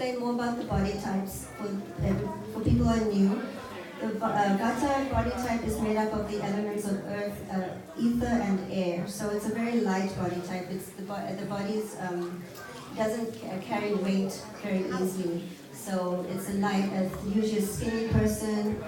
explain more about the body types for people who are new. The Vata body type is made up of the elements of earth, ether, and air. So it's a very light body type. It's the body's doesn't carry weight very easily. So it's a light, usually a skinny person.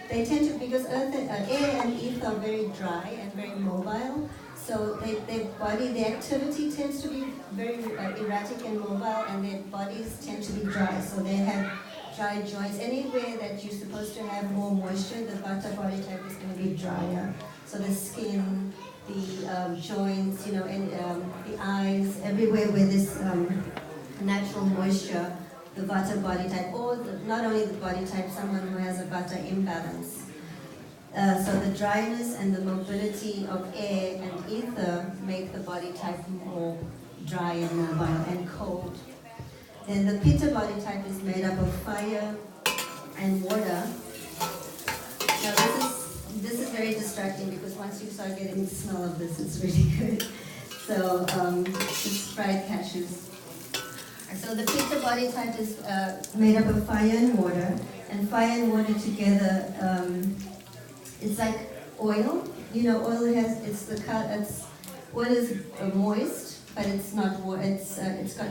They tend to, because earth, air and ether are very dry and very mobile. So their body, the activity tends to be very erratic and mobile, and their bodies tend to be dry. So they have dry joints. Anywhere that you're supposed to have more moisture, the Vata body type is going to be drier. So the skin, the joints, and the eyes, everywhere where there's natural moisture, the Vata body type, or not only the body type, someone who has a Vata imbalance. So the dryness and the mobility of air and ether make the body type more dry and mobile and cold. Then the Pitta body type is made up of fire and water. Now this is very distracting because once you start getting the smell of this, it's really good. So it's fried cashews. So the Pitta body type is made up of fire and water, and fire and water together. It's like oil. Oil has oil is moist, but it's not.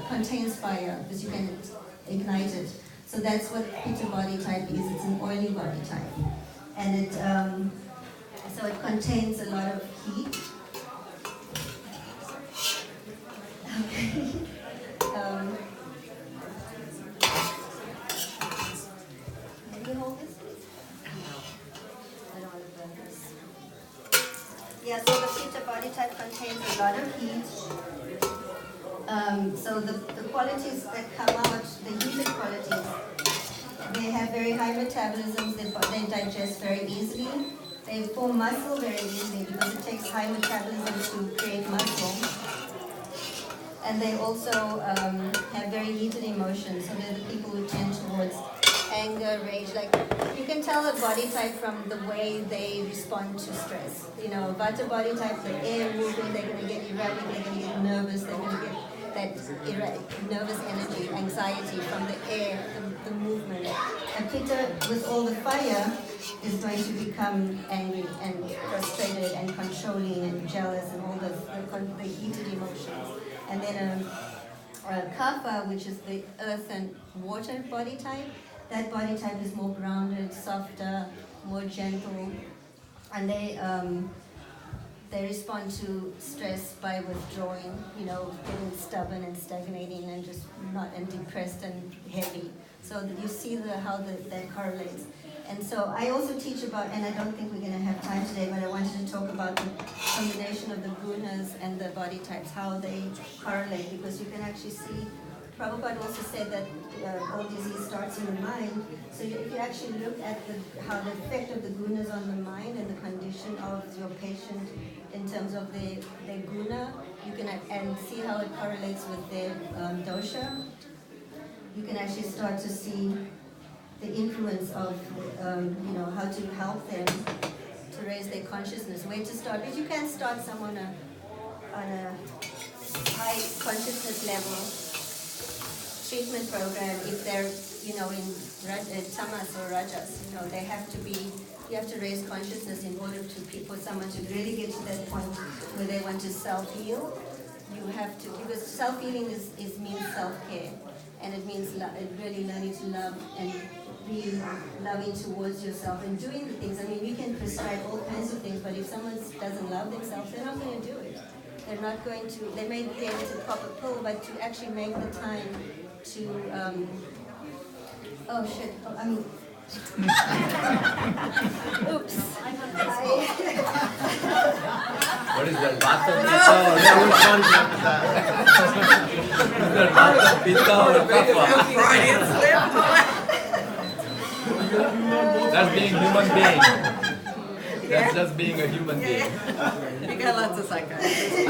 Contains fire because you can ignite it. So that's what Pitta body type is. It's an oily body type, and so it contains a lot of heat. Okay. Can you hold this? Yeah, so the Pitta body type contains a lot of heat. So the qualities that come out, the heated qualities, they have very high metabolisms, they digest very easily. They form muscle very easily because it takes high metabolism to create muscle. And they also have very heated emotions, so they're the people who tend towards anger, rage. Like, you can tell a body type from the way they respond to stress. Vata body type, the air movement, they're going to get erratic, they're going to get nervous, they're going to get that nervous energy, anxiety from the air, the movement. And Pitta, with all the fire, is going to become angry and frustrated and controlling and jealous and all the heated emotions. And then Kapha, which is the earth and water body type, that body type is more grounded, softer, more gentle, and they respond to stress by withdrawing, getting stubborn and stagnating and just and depressed and heavy. So you see how that correlates. And so I also teach about, and I don't think we're going to have time today, but I wanted to talk about the combination of the gunas and the body types, how they correlate, because you can actually see, Prabhupada also said that all disease starts in the mind. So if you actually look at how the effect of the gunas on the mind and the condition of your patient in terms of their guna, you can and see how it correlates with their dosha. You can actually start to see the influence of, how to help them to raise their consciousness, where to start. Because you can't start someone on a high consciousness level treatment program if they're, in tamas or rajas. They have to be, you have to raise consciousness in order for someone to really get to that point where they want to self-heal. You have to, because self-healing means self-care. And it means really learning to love and be loving towards yourself and doing the things. I mean, we can prescribe all kinds of things, but if someone doesn't love themselves, they're not going to do it. They're not going to, they may be able to pop a pill, but to actually make the time to, oops. What is that? Vata Pitta or Kapha? That's being human being. That's just being a human being. You got lots of psychiatrists.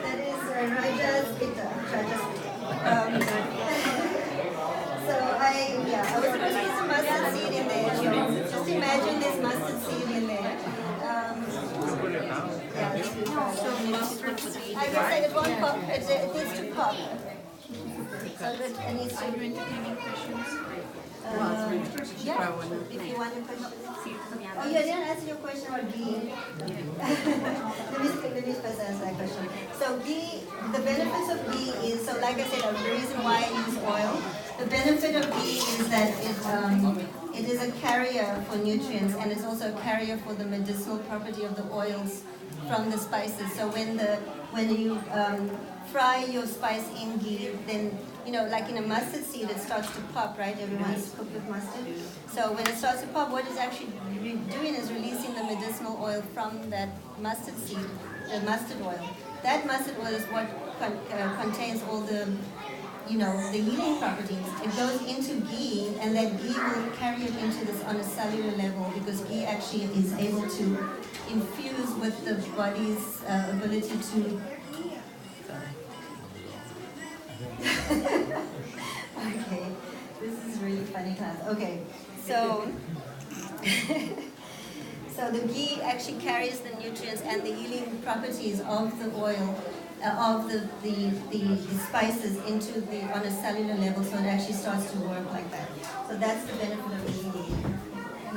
That is Rajas Pitta. So I was supposed to put some mustard seed in there. Just imagine there's mustard seed in there. So mustard seed. I guess it won't pop. It needs to pop. So that it needs to Are you entertaining questions? yeah, if you want a question. Oh, you didn't answer your question about ghee. let me first answer that question. So ghee, the benefits of ghee is, so like I said, the reason why I use oil, the benefit of ghee is that it is a carrier for nutrients, and it's also a carrier for the medicinal property of the oils from the spices. So when you fry your spice in ghee, then, you know, like in a mustard seed, it starts to pop, right? Everyone's cooked with mustard. So when it starts to pop, what it's actually doing is releasing the medicinal oil from that mustard seed, the mustard oil. That mustard oil is what contains all the, you know, the healing properties. It goes into ghee, and that ghee will carry it into this on a cellular level, because ghee actually is able to infuse with the body's ability to. Okay, this is really funny class. Okay, so so the ghee actually carries the nutrients and the healing properties of the oil, of the spices into the on a cellular level, so it actually starts to work like that. So that's the benefit of the ghee.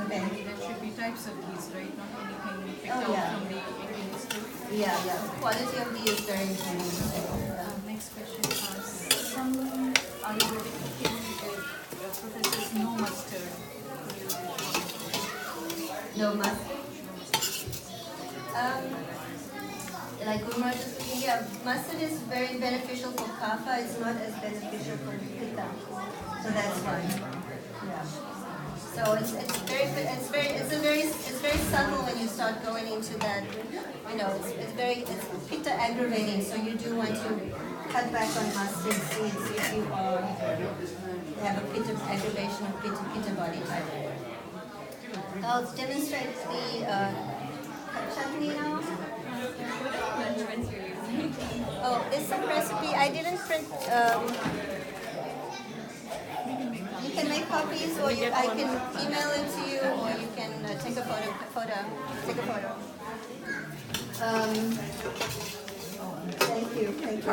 Okay. There should be types of ghees, right? Not anything picked Oh, out yeah. from the ingredients too. Yeah. Quality of ghee is very important. Next question is, some Ayurvedic cooking professors no mustard. No mustard. Like Gurmara's cooking, yeah, mustard is very beneficial for kapha. It's not as beneficial for pitta. So that's why. Yeah. So it's very subtle when you start going into that. You know, it's pitta aggravating. So you do want to cut back on mustard seeds if you have a pitta aggravation of pitta body type. I'll demonstrate the chutney now. Oh, there's some recipe. I didn't print. You can make copies, or I can email it to you, or you can take a photo. Take a photo. Thank you. I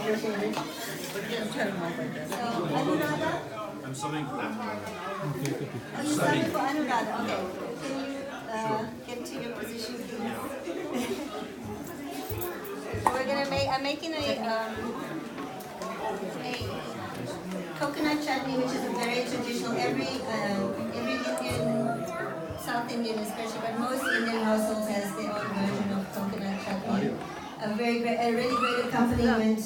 appreciate it. So, Anuradha? I'm subbing for them. Oh, you're subbing for Anuradha. Okay. Can you get to your position, please? We're gonna make. I'm making a coconut chutney, which is a very traditional. Every Indian, South Indian especially, but most Indian households has their own version of coconut chutney. A really great accompaniment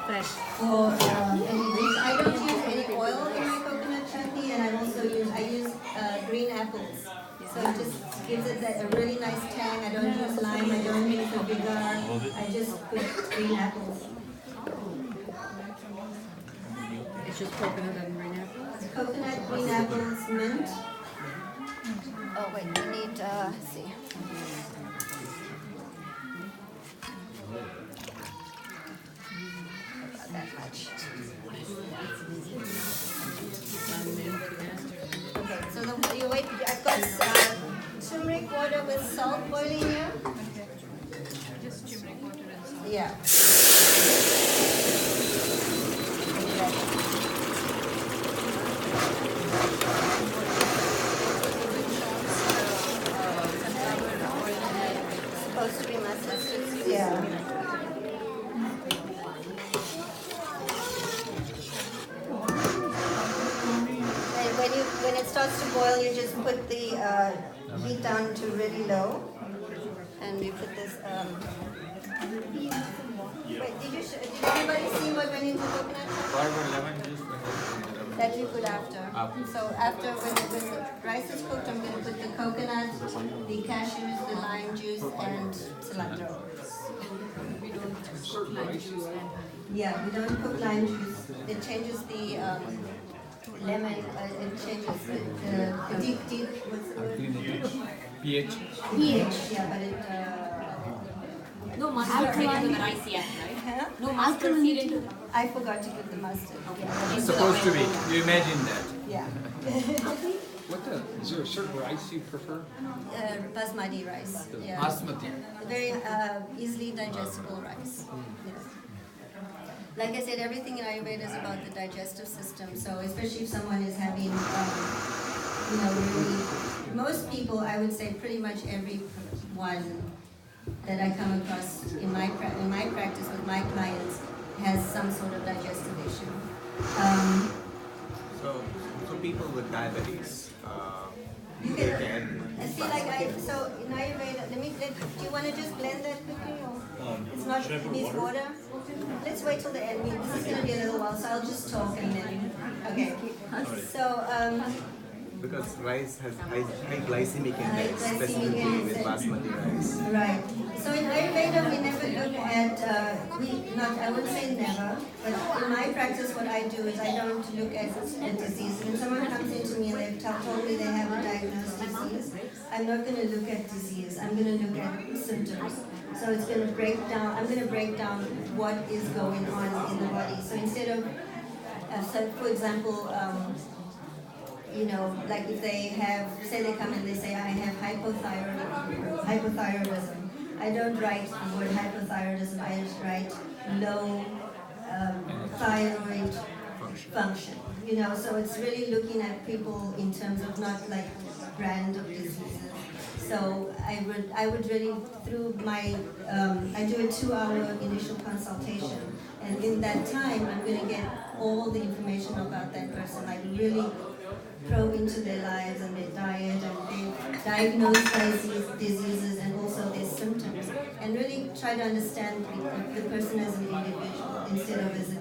for any. I don't use any oil in my coconut chutney, and I use green apples. So it just gives it a really nice tang. I don't use lime. I don't use the vinegar. I just put green apples. It's just coconut and green apples? Coconut, green apples, mint. Oh wait, we need, let's see. About that much. Okay, so you wait, I've got turmeric water with salt boiling here. Okay. Just turmeric water and salt. Yeah. Supposed to be mustard. Yeah. When it starts to boil, you just put the heat down to really low, and you put this. Wait, did anybody see what went into coconut? That you put after. So after when the rice is cooked, I'm going to put the coconut, the cashews, the lime juice, and cilantro. We don't cook lime juice and honey. Yeah, we don't cook lime juice. It changes the lemon. It changes the deep. What's the word? pH. pH. Yeah, but it. No mustard seed into the rice yet, right? Huh? No mustard seed into the I forgot to put the mustard. Yeah. It's supposed to be. You imagine that. Yeah. Is there a certain rice you prefer? Basmati rice. Yeah. Basmati. Very easily digestible rice. Yes. like I said, everything in Ayurveda is about the digestive system. So especially if someone is having, really, most people, I would say pretty much everyone that I come across in my practice with my clients has some sort of digestive issue. So people with diabetes, You they can, can. I feel like so in Ayurveda, do you want to just blend that quickly? Or it's not, it needs water? Let's wait till the end. This is going to be a little while, so I'll just talk and then, okay. So, Because rice has high glycemic High index, glycemic specifically with index. basmati rice. right. So in Ayurveda, we never look at, I would say never, but in my practice, what I do is I don't look at a disease. When someone comes into me and they've told me they have a diagnosed disease, I'm not going to look at disease. I'm going to look at symptoms. So it's going to I'm going to break down what is going on in the body. So instead of, so for example, like if they have, say they come and they say, I have hypothyroidism. I don't write the word hypothyroidism, I just write low thyroid function. So it's really looking at people in terms of not like brand of diseases. So I would really, through my, I do a 2-hour initial consultation. And in that time, I'm going to get all the information about that person, like really probe into their lives and their diet, and they diagnose diseases and also their symptoms, and really try to understand the person as an individual instead of as a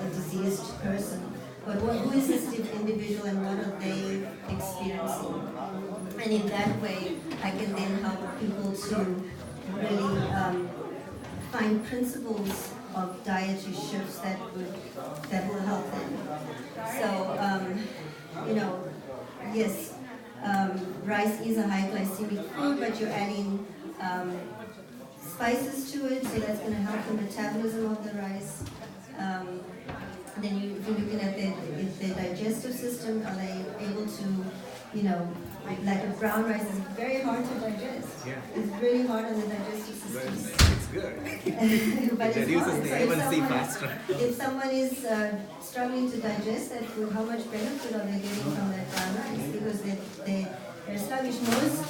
diseased person. But who is this individual and what are they experiencing? And in that way, I can then help people to really find principles of dietary shifts that will help them. So, yes, rice is a high glycemic food, but you're adding spices to it, so that's going to help the metabolism of the rice. Then if you're looking at their digestive system, are they able to, like a brown rice is very hard to digest. Yeah. It's really hard on the digestive But system. it's good. But It it's reduces hard. the So if A1C someone- faster. If someone is struggling to digest that food, how much benefit are they getting from that brown rice? Because they're sluggish. Most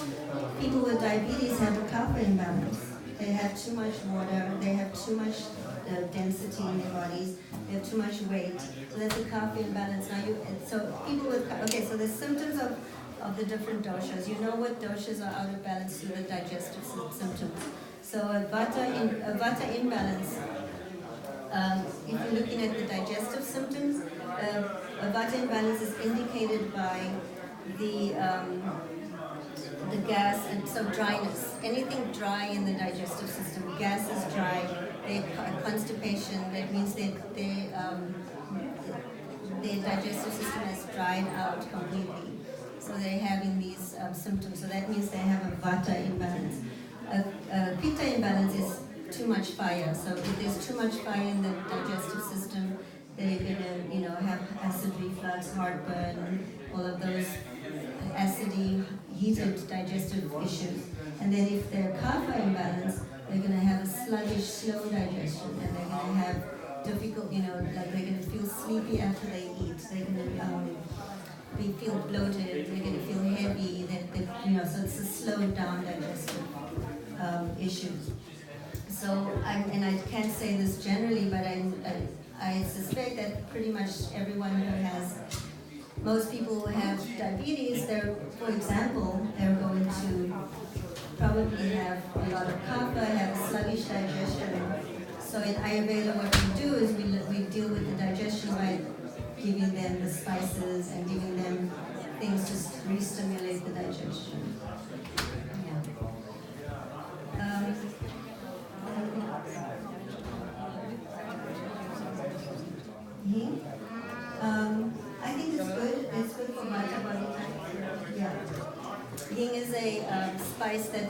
people with diabetes have a kapha imbalance. They have too much water, they have too much density in their bodies, they have too much weight. So that's a kapha imbalance. So people with, so the symptoms of the different doshas. You know what doshas are out of balance through the digestive symptoms. So a vata imbalance, if you're looking at the digestive symptoms, a vata imbalance is indicated by the gas and so dryness. Anything dry in the digestive system. Gas is dry. They constipation. That means their digestive system has dried out completely. So they're having these symptoms. So that means they have a vata imbalance. A pitta imbalance is too much fire. So if there's too much fire in the digestive system, they're gonna, have acid reflux, heartburn, all of those acidy, heated digestive issues. And then if they're kapha imbalance, they're gonna have a sluggish, slow digestion, and they're gonna have difficult, like they're gonna feel sleepy after they eat. They're gonna feel bloated. They're gonna feel heavy. So it's a slowed down digestive issues. So I can't say this generally, but I suspect that pretty much everyone who has, most people who have diabetes, for example, they're going to probably have a lot of kapha, have a sluggish digestion. So in Ayurveda, what we do is we deal with the digestion by giving them the spices and giving them things to re-stimulate the digestion. Yeah. I think it's good. It's good for vata body type. Yeah. Hing is a spice that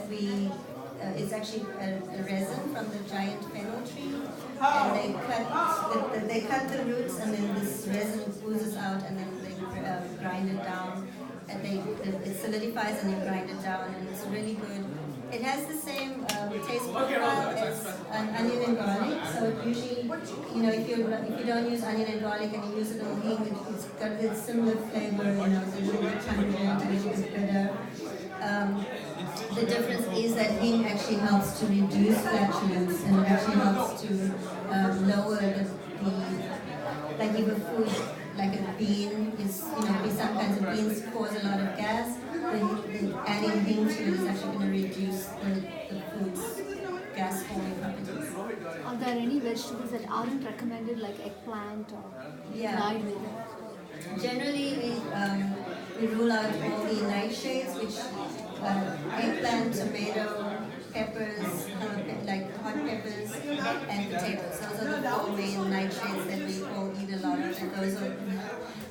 it's actually a resin from the giant fennel tree, and they cut the roots, and then this resin oozes out, and then they grind it down, and it solidifies, and they grind it down, and it's really good It has the same taste profile as an onion and garlic. So it usually, if you don't use onion and garlic and you use a little hing, it's got a similar flavor. It's a little bit pungent, a little bit bitter. The difference is that hing actually helps to reduce flatulence and it actually helps to lower the like if a food like a bean is, some kinds of beans cause a lot of gas, then adding hing to it is actually going to reduce the food's gas forming properties. Are there any vegetables that aren't recommended, like eggplant or Ayurveda? Generally, we rule out all the nightshades, which eggplant, tomato, peppers, like hot peppers, and potatoes. Those are the four main nightshades that we all eat a lot of, and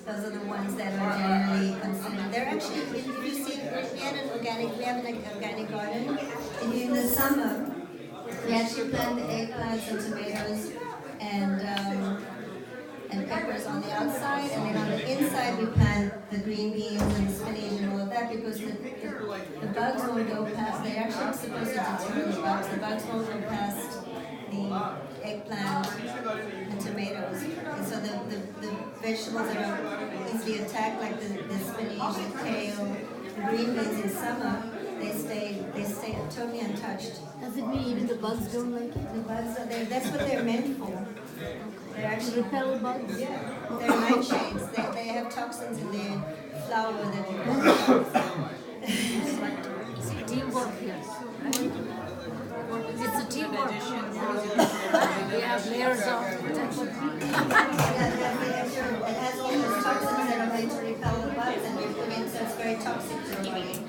those are the ones that are generally considered. They're actually, if you see, we have an organic garden. In the summer, we actually plant the eggplants and tomatoes and peppers on the outside, and then on the inside we plant the green beans and the spinach and all of that, because the bugs won't go past. They're actually supposed to deter the bugs. The bugs won't go past the eggplant and tomatoes, and so the vegetables that are easily attacked, like the spinach, the kale, the green beans in summer, they stay totally untouched. Does it mean even the bugs don't like it? The bugs are there. That's what they're meant for. They're actually Repel bugs? Yeah, they're nightshades. They have toxins in their flour that It's a teamwork here. It's a teamwork. We have layers of protection. it has all those toxins that are meant to repel the bugs, and we put in, so it's very toxic to the body.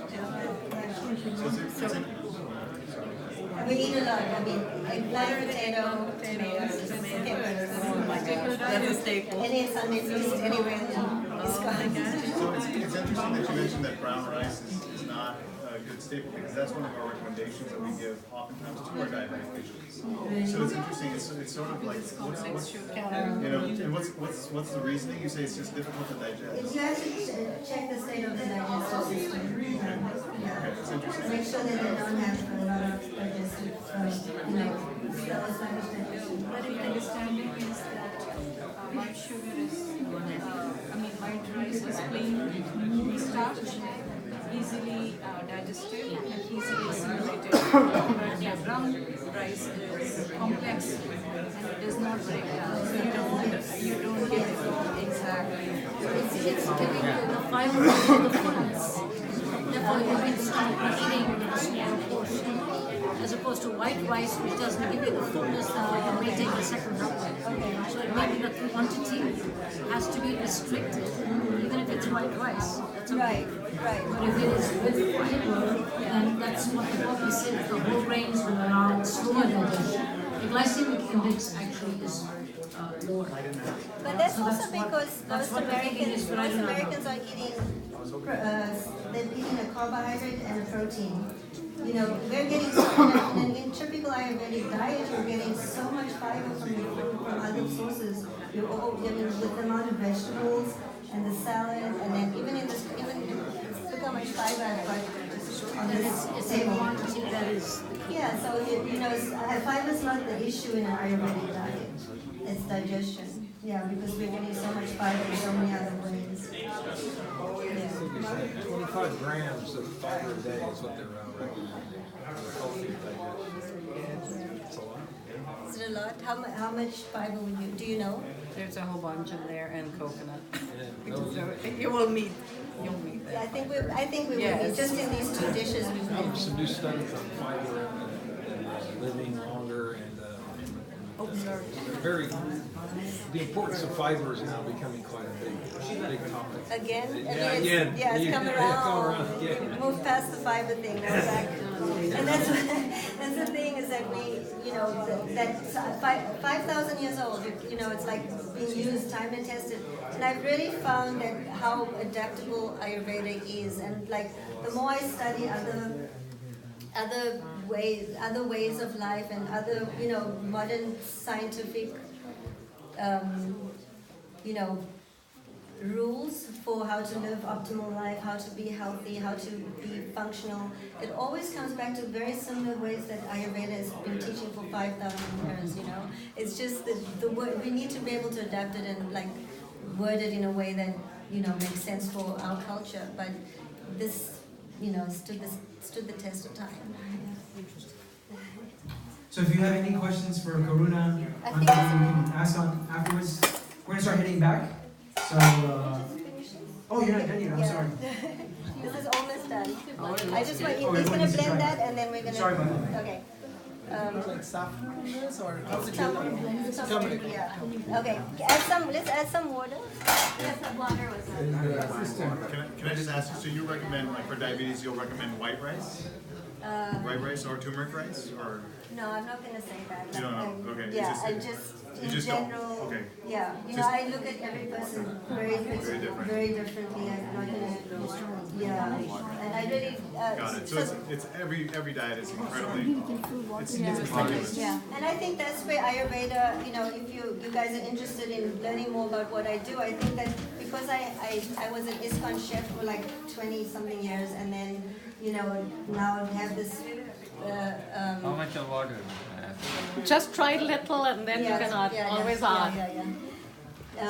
We eat a lot. I mean, eggplant, potato, tomatoes, peppers. That's a staple. Any Sunday feast anywhere in the sky. So it's interesting that you mentioned that brown rice is not a good staple, because that's one of our recommendations that we give oftentimes to our diabetic patients. So it's interesting. It's sort of like and what's the reasoning? You say it's just difficult to digest. You have to check the state of the digestive system. Okay, it's interesting. Make sure that they don't have a lot of digestive, sluggish digestion. But if the understanding is that white sugar is, white rice is plain starch, easily digested and easily assimilated. But yeah, brown rice is complex and it does not break down. So you don't get it exactly. It's giving you the fiber of the foods. Therefore, you can start eating in a small portion. As opposed to white rice, which doesn't give you the fullness that you may take a second round. So it may be that the quantity has to be restricted, even if it's white rice. That's okay. Right. But if it is with fiber, then that's what the body says. The whole grains will allow slower digestion. The glycemic index actually is lower. But that's also because most Americans are eating, they're eating a carbohydrate and a protein. We're getting, in typical Ayurvedic diet, you're getting so much fiber from other sources. With the amount of vegetables and the salad, and then look how much fiber I've got on this It's a table. quantity that is. Yeah, so fiber is not the issue in an Ayurvedic diet. It's digestion. Yeah, because we're getting so much fiber in so many other ways. Yeah. 25 grams of fiber a day is what they're recommending for healthy digestion. It's a lot. Is it a lot? How much fiber do you know? There's a whole bunch in there and coconut. Yeah, no, You will meet. You'll meet Yeah, that. I think we will. Yes. Just in these two dishes, we've there's been. some new studies on fiber and living longer and very. The importance of fiber is now becoming quite a big topic. Again? Yeah, It's coming around. again. Move past the fiber thing, go back. And that's the thing, is that that's 5,000 years old, it's like being used, time and tested. And I've really found that how adaptable Ayurveda is, and like the more I study other ways of life and other, modern scientific rules for how to live optimal life, how to be healthy, how to be functional. It always comes back to very similar ways that Ayurveda has been teaching for 5,000 years, you know. It's just the word, we need to be able to adapt it and like word it in a way that, you know, makes sense for our culture. But this, you know, stood the test of time. So if you have any questions for Karuna, I on think that, you can ask on afterwards. We're gonna start heading back. So, oh, you're not done yet. I'm Yeah. sorry. This is almost done. Oh, I just want, oh, he's everyone gonna needs to blend try. that and then we're gonna. Sorry about that. Okay. Like saffron or how would you Turmeric, yeah. Okay, let's add some water. Yes, the water was. Can I just ask you, so you recommend, like for diabetes, you'll recommend white rice? White rice or turmeric rice, or? No, I'm not gonna say that. You don't know, okay. Yeah, It's I just- just, you in just don't, general, okay. yeah, you know, Just- I look at every person very differently. I'm not gonna, yeah, and I really, Got it, so it's every diet is incredibly, it's meticulous. yeah, and I think that's where Ayurveda, you know, if you guys are interested in learning more about what I do, I think that because I was an ISKCON chef for like 20-something years, and then, you know, now have this, How much of water? Just try little and then you can always add.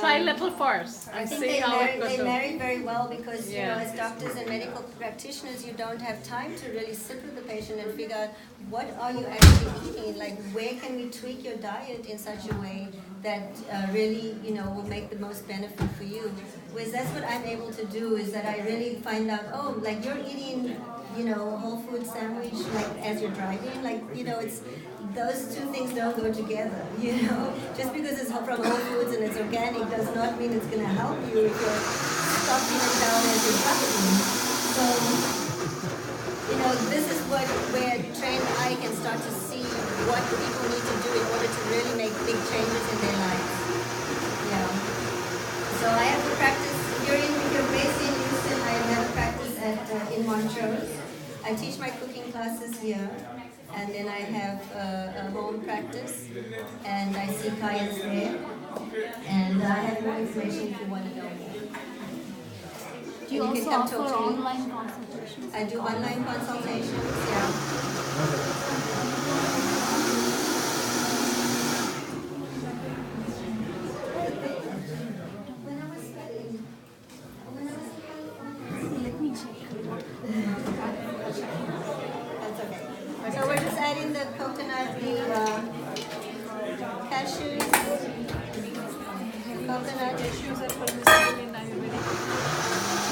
Try little first I and think see they, how it they goes. marry very well because, you know, Yeah. as doctors and medical practitioners, you don't have time to really sit with the patient and figure out what are you actually eating, like where can we tweak your diet in such a way that really, you know, will make the most benefit for you. Whereas that's what I'm able to do, is that I really find out, oh, like you're eating, you know, whole food sandwich like as you're driving, like, you know, it's those two things don't go together, you know. Just because it's from whole foods and it's organic does not mean it's going to help you if you're stuffing it down as you're driving. So, you know, this is where trained eye can start to see what people need to do in order to really make big changes in their lives. Yeah. So I have to practice. If you're based in Houston, I have a practice in Montrose. I teach my cooking classes here, and then I have a home practice, and I see clients there. And I have more information if you want to know more. Do you And also can come offer talk to me. online consultations? I do online consultations, yeah. Let me check. That's okay. So we're just adding the coconut, the cashews, coconut. Issues are permissible in Ayurvedic.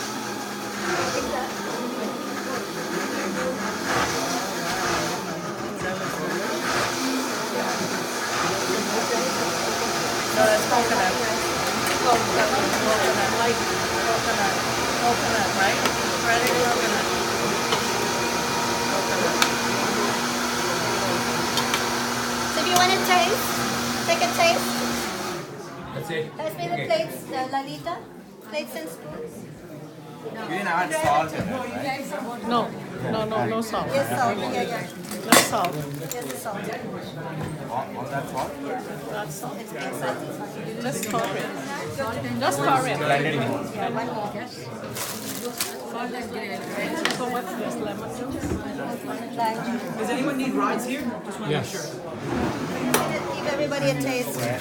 No, that's coconut. Coconut, like coconut, right? Shredded coconut. So do you want to taste? Take a taste. That's it. Pass me the plates, Lalita. Plates and spoons. You didn't add salt in it, right? No salt. Yes, salt. Yeah. No salt. Yes, the salt. All that salt? That's salt. It's being salty. Just pour it. Just pour it. Blended in. Yeah, one more. So what's this, lemon juice? Lime juice. Does anyone need rides here? Just want to make sure. Give everybody a taste. Okay,